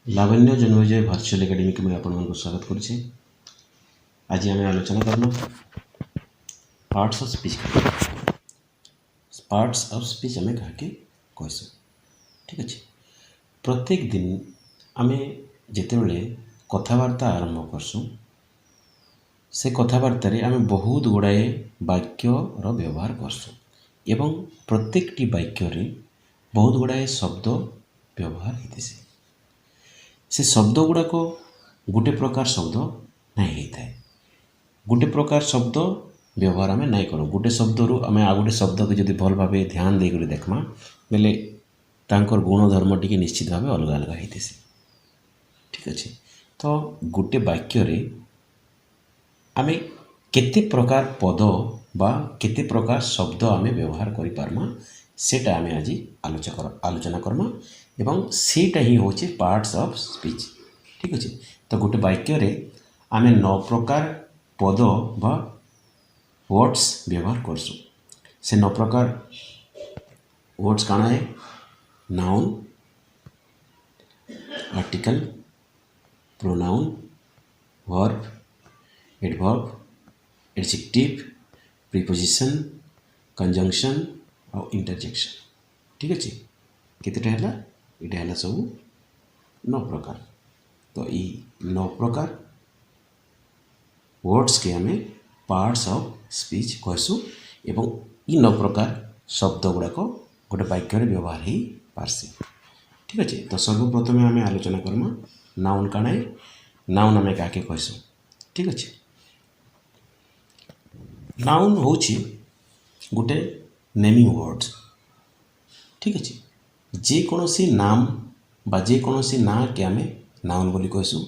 लावण्य Janmejay virtual academy में आपको स्वागत करुचे। आज आम आलोचना करना parts of speech. Parts of speech आम क्या कहसु, ठीक अच्छे। प्रत्येक दिन आम जितेबले कथबार्ता आरंभ करसु से कथबार्तार आम बहुत गुड़ाए वाक्यर व्यवहार करसु एवं प्रत्येक टी वाक्य बहुत गुड़ाए शब्द व्यवहार होती से शब्द गुड़ाक गोटे प्रकार शब्द नहीं होता है। गोटे प्रकार शब्द व्यवहार आम नहीं करूँ। गोटे शब्द रु आम आ गोटे शब्द को जब भल भाव ध्यान देकर देखमा बेले तांकर गुणधर्म टी निश्चित भाव अलग अलग होती से, ठीक अच्छे। तो गोटे वाक्य आम केते प्रकार पद बा केते प्रकार शब्द आम व्यवहार करि पारमा सेटा आम आज आलोचना करमा एवं सेटा ही होचे पार्ट्स ऑफ स्पीच, ठीक अच्छे। तो गोटे वाक्य आम 9 प्रकार पद बा वर्ड्स व्यवहार करसु। से 9 प्रकार वर्ड्स काना है? Noun, article, pronoun, verb, adverb, adjective, preposition, conjunction और इंटरजेक्शन, ठीक अच्छे। केतेटा हैला? इटा हैला सब 9 प्रकार। तो ये 9 प्रकार वर्ड्स के आम पार्ट्स ऑफ स्पीच कहसु एवं ये 9 प्रकार शब्द गुड़ाक गोटे वाक्य व्यवहार हो पार्सी, ठीक अच्छे। तो सर्वप्रथम आम आलोचना करमा नाउन काना है? नाउन आम क्या कहसु, ठीक अच्छे। नाउन होची गोटे नेमिंग वर्ड्स, ठीक अच्छे। जेकोसी नाम बा जेकोसी ना के आम नाउन बोली कहसु।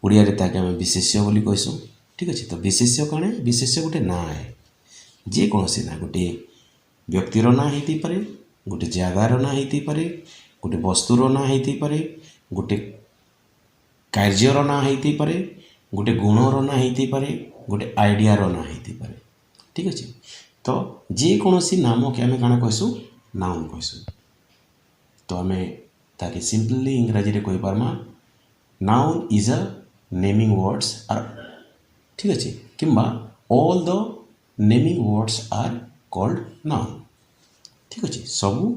ओडिया रे ताके आम विशेष्य बोली कहसु, ठीक अच्छे। तो विशेष्य कौन है? विशेष्य गोटे ना है। जेकोसी ना गोटे व्यक्तिर ना होती पारे, गोटे जगार ना होती पारे, गोटे वस्तुर ना होती पारे, गोटे कार्यर ना होती पारे, गोटे गुणर ना होती पारे, गोटे आइडियार ना होती पारे, ठीक अच्छे। तो जेकोसी नाम के आम क्या कहसु? नाउन कहसु। तो आम ताकि सिंपली इंग्राजी रे कहि पारमा noun is a naming words are, ठीक अच्छे। किंबा all the naming words are called noun, ठीक अच्छे। सबू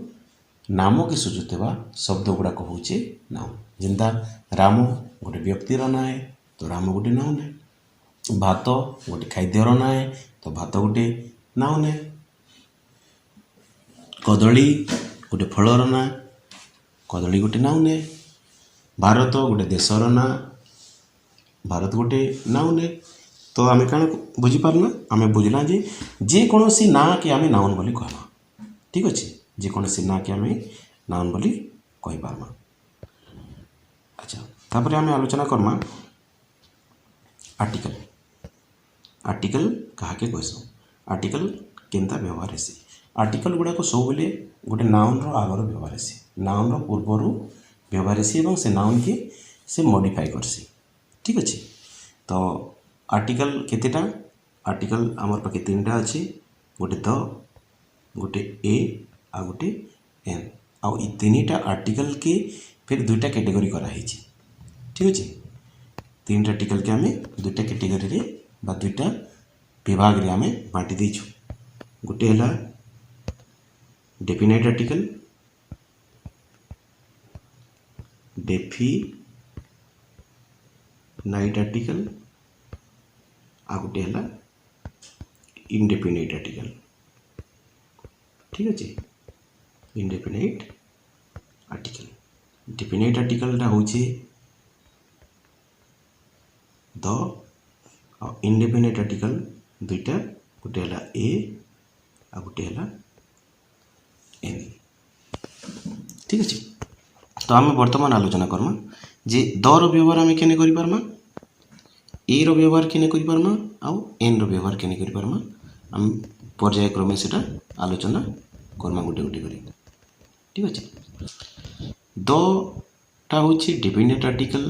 नाम के सूचुवा शब्द गुड़ाक हूँ नाउन। जिंदा राम गोटे व्यक्तिर ना है तो राम गोटे नाउन है। भात गोटे खाद्यर ना है तो भात गोटे नाउन है। कदली गोटे फलर ना, कदली गोटे नाउन है। भारत गोटे देशर ना, भारत गोटे नाउन है। तो आम क्या बुझीपारना? आम बुझला जेकोसी ना के आम नाउन बोली कहमा, ठीक अच्छे। जेकोसी ना के आम नाउन बोली कहि पारमा। अच्छा, तापर आम आलोचना करमा आर्टिकल। आर्टिकल क्या कहसु? आर्टिकल केनता व्यवहार हेसी? आर्टिकल गुड़ाक सब बेले गोटे नाउन आगर व्यवहार हेसी, नाउन पूर्वर व्यवहार हेसी और से नाउन के से मॉडिफाई करसी, ठीक अच्छे। तो आर्टिकल केतेटा? आर्टिकल आमर पाखे 3टा अच्छे। गोटे द, गोटे ए आ गोटे एन। आउ ये 3टा आर्टिकल के फिर 2टा कैटेगरी कराई, ठीक अच्छे। 3टा आर्टिकल के आम 2टा कैटेगरी रे बा 2टा विभाग रे आम बांटी देछु। गोटे है डेफिनाइट आर्टिकल, डेफिनाइट आर्टिकल आ गोटे है इनडेफिनाइट आर्टिकल, ठीक अच्छे। इनडेफिनाइट आर्टिकल, डेफिनाइट आर्टिकल हूँ द और इनडेफिनाइट आर्टिकल 2टा, गोटे है ए आ गोटे है एन, ठीक अच्छे। तो आम वर्तमान आलोचना करमा जे दर व्यवहार आम केने करि पारमा, ए रो व्यवहार केने करि पारमा आउ एन रो व्यवहार केने करि पारमा। आम पर्यायक्रमे सेटा आलोचना करमा गोटे गोटे करी, ठीक अच्छे। द टा हूँ डेफिनाइट आर्टिकल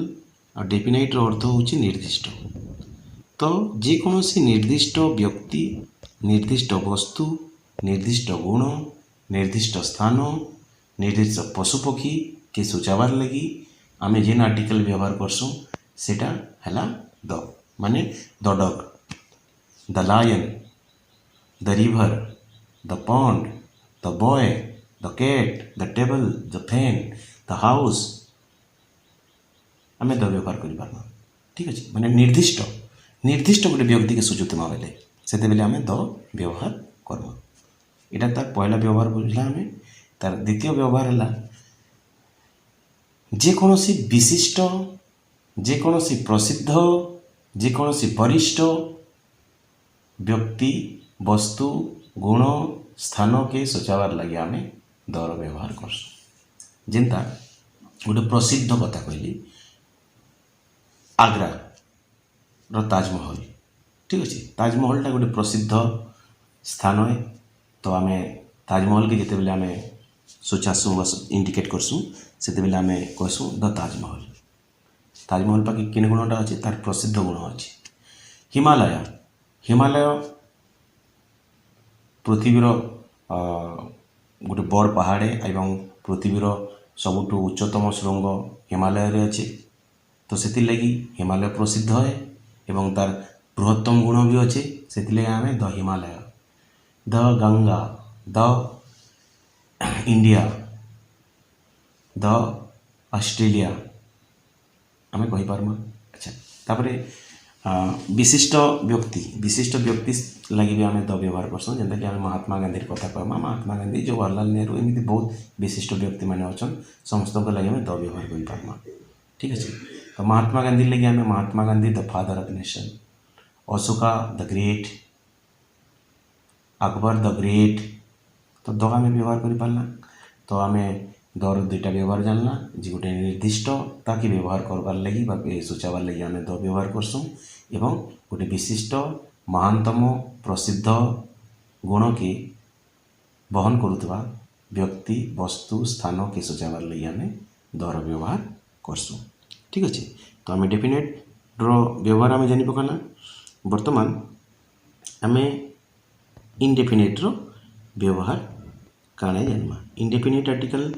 और डेफिनाइट रो अर्थ हूँ निर्दिष्ट। तो जेकोसी निर्दिष्ट व्यक्ति, निर्दिष्ट वस्तु, निर्दिष्ट गुण, निर्दिष्ट स्थान, निर्दिष्ट पशुपक्षी के सूचाबार लगी आमे जेन आर्टिकल व्यवहार करसूँ सेटा हैला द माने the dog, the lion, the river, the pond, the boy, the cat, the table, the fan, the house आमे द व्यवहार करि पारमा। ठीक अछि माने निर्दिष्ट निर्दिष्ट गोटे व्यक्ति के सूचुतमा बेले सेते बेले आमे द व्यवहार करबा। एटा तार पहला व्यवहार बुझला आमे। तार द्वितीय व्यवहार हला जेकोसी विशिष्ट, जेकोसी प्रसिद्ध, जेकोसी वरिष्ठ व्यक्ति, वस्तु, गुण, स्थान के सूचावार लगे आमे दर व्यवहार करसु। जेनता गोटे प्रसिद्ध कथा कहली आग्रा रो ताजमहल। ठीक अच्छे ताजमहलटा गोटे प्रसिद्ध स्थान है। तो आमे ताजमहल के जिते बेले आमे सूचासु इंडिकेट करसु सेते बेले आमे कहसु द ताजमहल। ताजमहल पाखे किन गुणटा अच्छे तार प्रसिद्ध गुण अच्छे। हिमालय हिमालय पृथ्वीर गोटे बड़ पहाड़े एवं पृथ्वीर सबुठु उच्चतम शृंग हिमालय रे अच्छे। तो से लगी हिमालय प्रसिद्ध है एवं तार बृहत्तम गुण भी अच्छे। से लगे आमे the Himalaya, the Ganga, the India, the Australia आमे कहि पारमा। अच्छा तापरे विशिष्ट व्यक्ति लगी भी आमे द व्यवहार करसुँ। जेनता कि आमे महात्मा गांधी कथा कहमा। महात्मा गांधी, जवाहरलाल नेहरू एमती बहुत विशिष्ट व्यक्ति माने अछन समस्त को लगे आमे द व्यवहार करि पारमा। ठीक अच्छे तो महात्मा गांधी लगे आमे Mahatma Gandhi the father of nation, Ashoka the great, Akbar the great. तो द आमे व्यवहार करि पारला। तो आमे दर दुईटा व्यवहार जानला जे गोटे निर्दिष्ट ताकि व्यवहार करबार लगी बा सूचाबार लगी आमे द व्यवहार करसुँ एवं गोटे विशिष्ट महानतम प्रसिद्ध गुण के बहन करुवा व्यक्ति, वस्तु, स्थान के सूचाबार लगी आमे दर व्यवहार करसुँ। ठीक अच्छे तो आमे डेफिनेट रो व्यवहार आमे जानि पकाना। वर्तमान आमे इनडेफिनेट रो व्यवहार काणे जानमा। Indefinite article